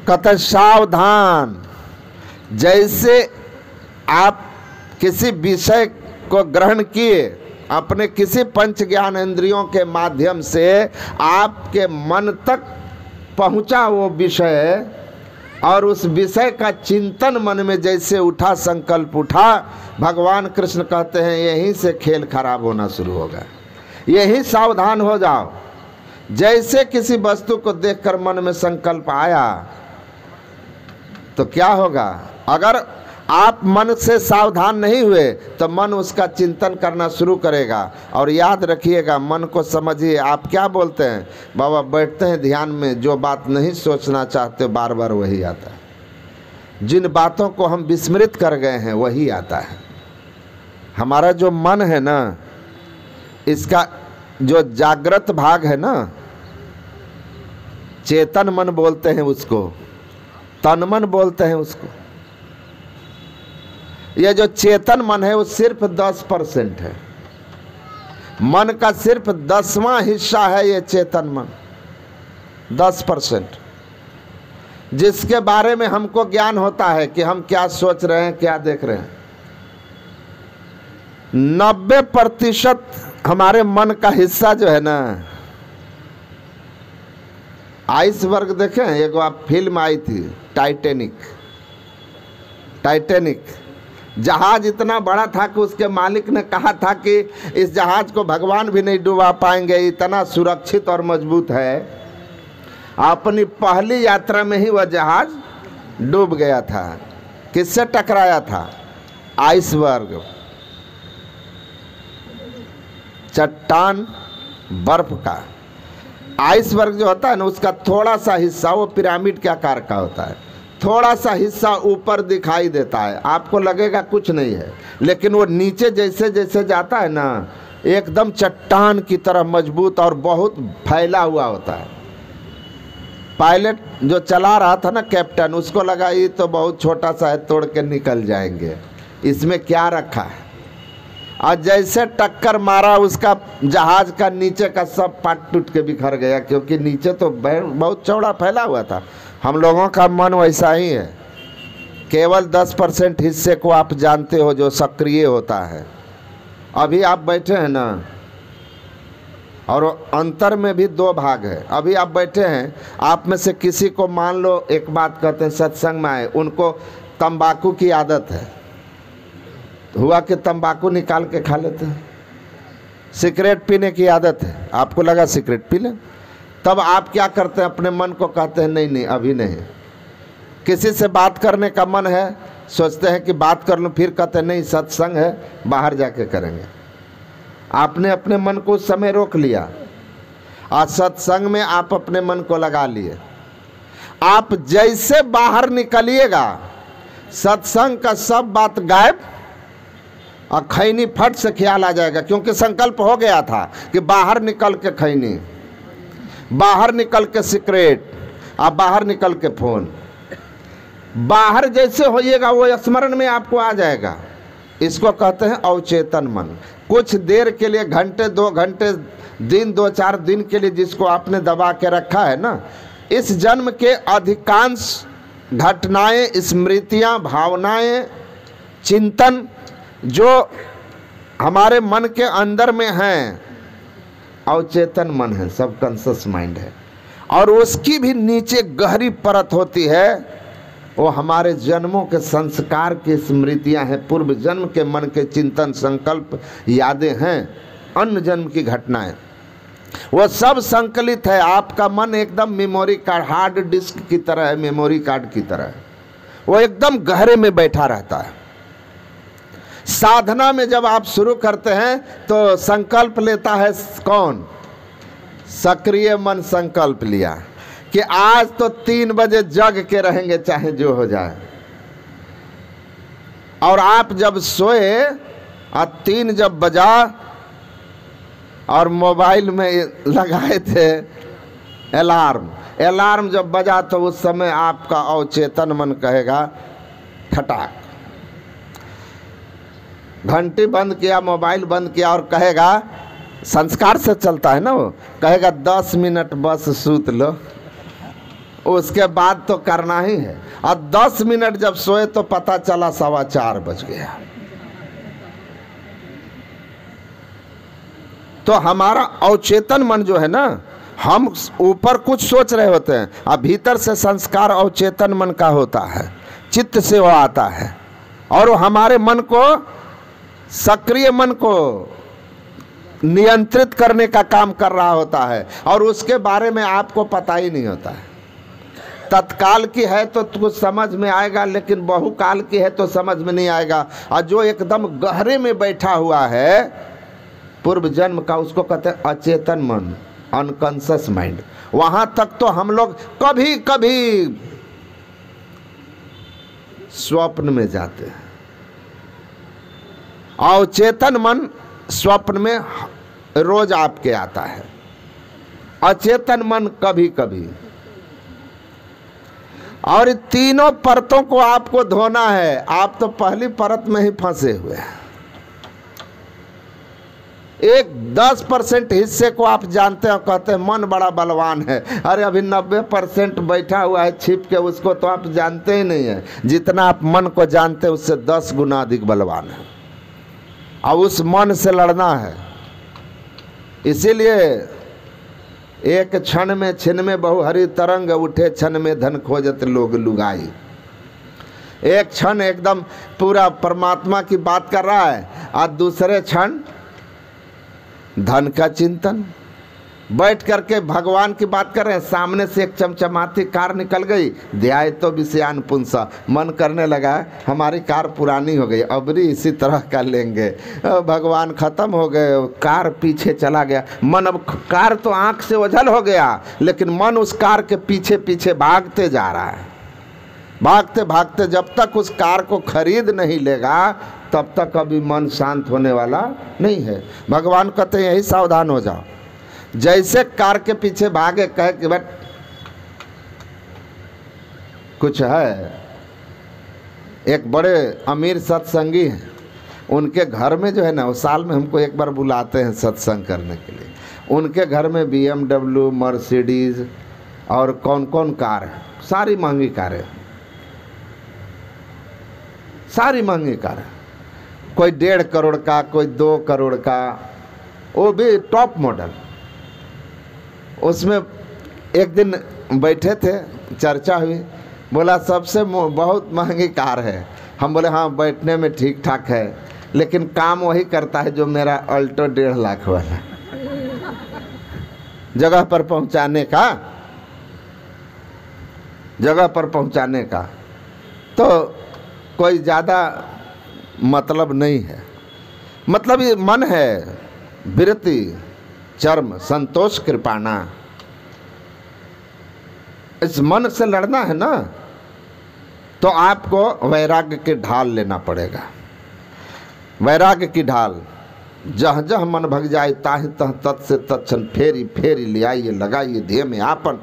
कहते सावधान। जैसे आप किसी विषय को ग्रहण किए, अपने किसी पंच ज्ञान इंद्रियों के माध्यम से आपके मन तक पहुंचा वो विषय, और उस विषय का चिंतन मन में जैसे उठा, संकल्प उठा, भगवान कृष्ण कहते हैं यहीं से खेल खराब होना शुरू होगा। यही सावधान हो जाओ। जैसे किसी वस्तु को देखकर मन में संकल्प आया तो क्या होगा? अगर आप मन से सावधान नहीं हुए तो मन उसका चिंतन करना शुरू करेगा। और याद रखिएगा, मन को समझिए। आप क्या बोलते हैं? बाबा बैठते हैं ध्यान में, जो बात नहीं सोचना चाहते बार बार वही आता है। जिन बातों को हम विस्मृत कर गए हैं वही आता है। हमारा जो मन है ना, इसका जो जागृत भाग है ना, चेतन मन बोलते हैं उसको, तन मन बोलते हैं उसको। यह जो चेतन मन है वो सिर्फ 10% है। मन का सिर्फ 10वां हिस्सा है ये चेतन मन, 10%, जिसके बारे में हमको ज्ञान होता है कि हम क्या सोच रहे हैं, क्या देख रहे हैं। 90% हमारे मन का हिस्सा जो है ना, आइसबर्ग देखें? एक आप फिल्म आई थी टाइटैनिक। जहाज इतना बड़ा था कि उसके मालिक ने कहा था कि इस जहाज को भगवान भी नहीं डुबा पाएंगे, इतना सुरक्षित और मजबूत है। अपनी पहली यात्रा में ही वह जहाज डूब गया था। किससे टकराया था? आइसबर्ग, चट्टान, बर्फ का। आइसबर्ग जो होता है ना, उसका थोड़ा सा हिस्सा, वो पिरामिड के आकार का होता है, थोड़ा सा हिस्सा ऊपर दिखाई देता है, आपको लगेगा कुछ नहीं है, लेकिन वो नीचे जैसे जैसे जाता है ना, एकदम चट्टान की तरह मजबूत और बहुत फैला हुआ होता है। पायलट जो चला रहा था ना, कैप्टन, उसको लगा ये तो बहुत छोटा सा है, तोड़ के निकल जाएंगे, इसमें क्या रखा है। और जैसे टक्कर मारा, उसका जहाज का नीचे का सब पाट टूट के बिखर गया, क्योंकि नीचे तो बहुत चौड़ा फैला हुआ था। हम लोगों का मन वैसा ही है, केवल 10% हिस्से को आप जानते हो जो सक्रिय होता है। अभी आप बैठे हैं ना, और अंतर में भी 2 भाग है। अभी आप बैठे हैं, आप में से किसी को मान लो एक बात कहते हैं, सत्संग में आए, उनको तंबाकू की आदत है, हुआ कि तंबाकू निकाल के खा लेते हैं। सिगरेट पीने की आदत है, आपको लगा सिगरेट पी लें, तब आप क्या करते हैं? अपने मन को कहते हैं नहीं नहीं अभी नहीं। किसी से बात करने का मन है, सोचते हैं कि बात कर लूँ, फिर कहते हैं नहीं सत्संग है, बाहर जाके करेंगे। आपने अपने मन को उस समय रोक लिया, और सत्संग में आप अपने मन को लगा लिए। आप जैसे बाहर निकलिएगा, सत्संग का सब बात गायब, और खैनी फट से ख्याल आ जाएगा, क्योंकि संकल्प हो गया था कि बाहर निकल के खैनी, बाहर निकल के सिगरेट, और बाहर निकल के फोन। बाहर जैसे होइएगा वो स्मरण में आपको आ जाएगा। इसको कहते हैं अवचेतन मन। कुछ देर के लिए, घंटे 2 घंटे, दिन 2-4 दिन के लिए जिसको आपने दबा के रखा है ना, इस जन्म के अधिकांश घटनाएं, स्मृतियां, भावनाएं, चिंतन जो हमारे मन के अंदर में हैं, अवचेतन मन है, सबकॉन्शियस माइंड है। और उसकी भी नीचे गहरी परत होती है, वो हमारे जन्मों के संस्कार की स्मृतियां हैं, पूर्व जन्म के मन के चिंतन, संकल्प, यादें हैं, अन्य जन्म की घटनाएं, वो सब संकलित है। आपका मन एकदम मेमोरी कार्ड, हार्ड डिस्क की तरह है, मेमोरी कार्ड की तरह है, वो एकदम गहरे में बैठा रहता है। साधना में जब आप शुरू करते हैं तो संकल्प लेता है कौन? सक्रिय मन संकल्प लिया कि आज तो 3 बजे जग के रहेंगे, चाहे जो हो जाए। और आप जब सोए और 3 जब बजा और मोबाइल में लगाए थे अलार्म जब बजा, तो उस समय आपका अवचेतन मन कहेगा ठटाक, घंटी बंद किया, मोबाइल बंद किया, और कहेगा, संस्कार से चलता है ना, वो कहेगा 10 मिनट बस सूत लो। उसके बाद तो करना ही है। और 10 मिनट जब सोए तो पता चला 4:15 बज गया। तो हमारा अवचेतन मन जो है ना, हम ऊपर कुछ सोच रहे होते हैं और भीतर से संस्कार अवचेतन मन का होता है, चित्त से वो आता है और वो हमारे मन को, सक्रिय मन को नियंत्रित करने का काम कर रहा होता है और उसके बारे में आपको पता ही नहीं होता है। तत्काल की है तो कुछ समझ में आएगा, लेकिन बहुकाल की है तो समझ में नहीं आएगा। और जो एकदम गहरे में बैठा हुआ है पूर्व जन्म का, उसको कहते हैं अचेतन मन, अनकॉन्शियस माइंड। वहां तक तो हम लोग कभी कभी स्वप्न में जाते हैं। अवचेतन मन स्वप्न में रोज आपके आता है, अचेतन मन कभी कभी। और तीनों परतों को आपको धोना है। आप तो पहली परत में ही फंसे हुए हैं। एक 10% हिस्से को आप जानते हो, कहते हैं मन बड़ा बलवान है। अरे अभी 90% बैठा हुआ है छिप के, उसको तो आप जानते ही नहीं है। जितना आप मन को जानते हैं उससे 10 गुना अधिक बलवान है। अब उस मन से लड़ना है। इसीलिए एक क्षण में छिन में बहुहरी तरंग उठे, क्षण में धन खोजत लोग लुगाई। एक क्षण एकदम पूरा परमात्मा की बात कर रहा है और दूसरे क्षण धन का चिंतन। बैठ करके भगवान की बात कर रहे हैं, सामने से एक चमचमाती कार निकल गई, ध्याय तो विषयान पुंसा, मन करने लगा हमारी कार पुरानी हो गई, अबरी इसी तरह का लेंगे। भगवान खत्म हो गए, कार पीछे चला गया। मन, अब कार तो आंख से ओझल हो गया, लेकिन मन उस कार के पीछे पीछे भागते जा रहा है। भागते भागते जब तक उस कार को खरीद नहीं लेगा तब तक अभी मन शांत होने वाला नहीं है। भगवान कहते हैं यही सावधान हो जाओ। जैसे कार के पीछे भागे, कहे कि बट कुछ है। एक बड़े अमीर सत्संगी हैं, उनके घर में जो है ना, वो साल में हमको एक बार बुलाते हैं सत्संग करने के लिए। उनके घर में BMW, मर्सिडीज और कौन कौन कार है, सारी महंगी कारें, सारी महंगी कार है। कोई 1.5 करोड़ का, कोई 2 करोड़ का, वो भी टॉप मॉडल। उसमें एक दिन बैठे थे, चर्चा हुई, बोला सबसे बहुत महंगी कार है। हम बोले हाँ, बैठने में ठीक ठाक है, लेकिन काम वही करता है जो मेरा अल्टो 1.5 लाख वाला, जगह पर पहुंचाने का, जगह पर पहुंचाने का। तो कोई ज़्यादा मतलब नहीं है। मतलब ये मन है, विरति चर्म संतोष कृपाणा। इस मन से लड़ना है ना, तो आपको वैराग्य की ढाल लेना पड़ेगा। वैराग्य की ढाल, जह जह मन भग जाए ताहि तह तत् से तत्क्षण फेरी फेरी ले आइए, लगाइए ध्येय में आपन।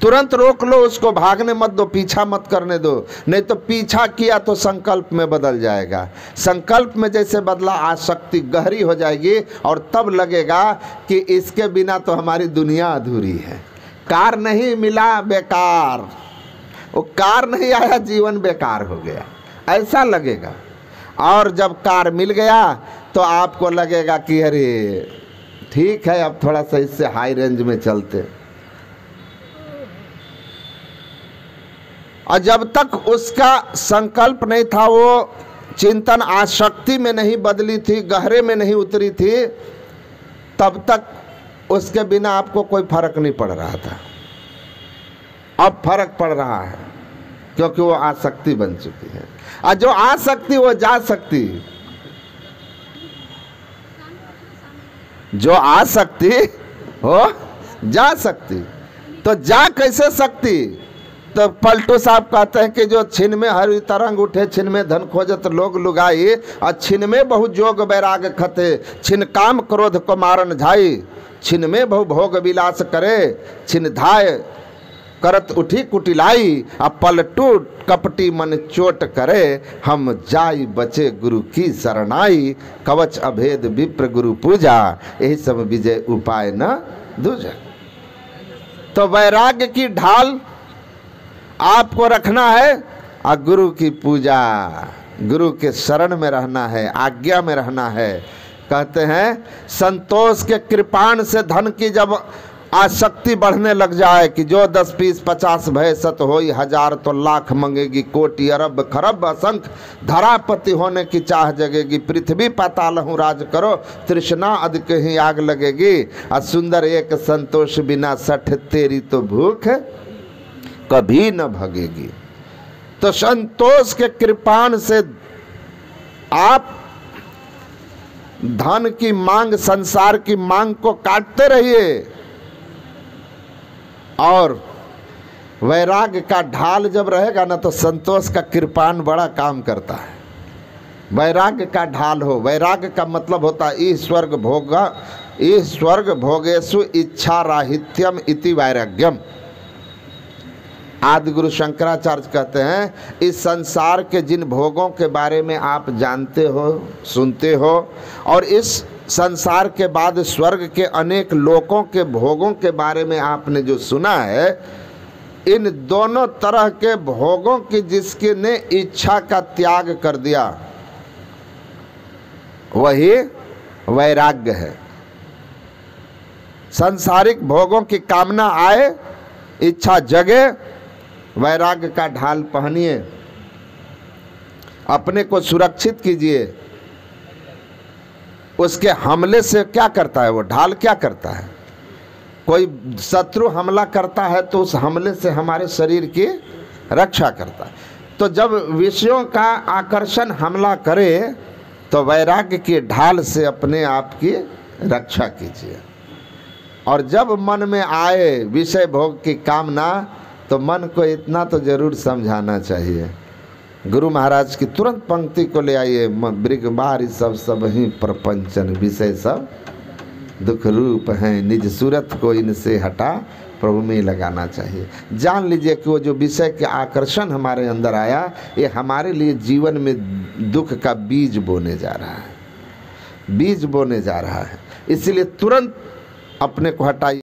तुरंत रोक लो उसको, भागने मत दो, पीछा मत करने दो, नहीं तो पीछा किया तो संकल्प में बदल जाएगा। संकल्प में जैसे बदला, आसक्ति गहरी हो जाएगी और तब लगेगा कि इसके बिना तो हमारी दुनिया अधूरी है। कार नहीं मिला बेकार, वो कार नहीं आया जीवन बेकार हो गया, ऐसा लगेगा। और जब कार मिल गया तो आपको लगेगा कि अरे ठीक है, अब थोड़ा सा इससे हाई रेंज में चलते। और जब तक उसका संकल्प नहीं था, वो चिंतन आसक्ति में नहीं बदली थी, गहरे में नहीं उतरी थी, तब तक उसके बिना आपको कोई फर्क नहीं पड़ रहा था। अब फर्क पड़ रहा है क्योंकि वो आसक्ति बन चुकी है। और जो आसक्ति वो जा सकती, जो आसक्ति हो जा सकती, तो जा कैसे सकती? तो पलटू साहब कहते हैं कि जो छिन में हरि तरंग उठे, छिन में धन खोजत लोग लुगाई, और छिन में बहु जोग बैराग खते, छिन काम क्रोध को मारन झाई, छिन में बहु भोग विलास करे, छिन धाय करत उठी कुटिलाई, आ पलटू कपटी मन चोट करे, हम जाई बचे गुरु की शरणाई, कवच अभेद विप्र गुरु पूजा, यही सब विजय उपाय न दूजा। तो वैराग्य की ढाल आपको रखना है और गुरु की पूजा, गुरु के शरण में रहना है, आज्ञा में रहना है। कहते हैं संतोष के कृपाण से धन की जब आसक्ति बढ़ने लग जाए कि जो 10 20 50 भय सत होई हजार, तो लाख मंगेगी कोटि अरब खरब असंख्य, धरापति होने की चाह जगेगी, पृथ्वी पाताल हूँ राज करो, तृष्णा अधिक ही आग लगेगी, और सुंदर एक संतोष बिना सठ, तेरी तो भूख कभी न भगेगी। तो संतोष के कृपाण से आप धन की मांग, संसार की मांग को काटते रहिए, और वैराग्य का ढाल जब रहेगा ना तो संतोष का कृपाण बड़ा काम करता है। वैराग्य का ढाल हो, वैराग्य का मतलब होता है ईश्वर्ग भोग, ईश्वर्ग भोगेषु इच्छा राहित्यम इति वैराग्यम। आदि गुरु शंकराचार्य कहते हैं इस संसार के जिन भोगों के बारे में आप जानते हो, सुनते हो, और इस संसार के बाद स्वर्ग के अनेक लोकों के भोगों के बारे में आपने जो सुना है, इन दोनों तरह के भोगों की जिसके ने इच्छा का त्याग कर दिया वही वैराग्य है। सांसारिक भोगों की कामना आए, इच्छा जगे, वैराग्य का ढाल पहनिए, अपने को सुरक्षित कीजिए। उसके हमले से क्या करता है वो ढाल, क्या करता है? कोई शत्रु हमला करता है तो उस हमले से हमारे शरीर की रक्षा करता है। तो जब विषयों का आकर्षण हमला करे तो वैराग्य की ढाल से अपने आप की रक्षा कीजिए। और जब मन में आए विषय भोग की कामना तो मन को इतना तो जरूर समझाना चाहिए। गुरु महाराज की तुरंत पंक्ति को ले आइए, मृगबारी सब ही प्रपंचन, विषय सब दुख रूप हैं, निज सूरत को इनसे हटा प्रभु में लगाना चाहिए। जान लीजिए कि वो जो विषय के आकर्षण हमारे अंदर आया, ये हमारे लिए जीवन में दुख का बीज बोने जा रहा है, बीज बोने जा रहा है। इसलिए तुरंत अपने को हटाइए।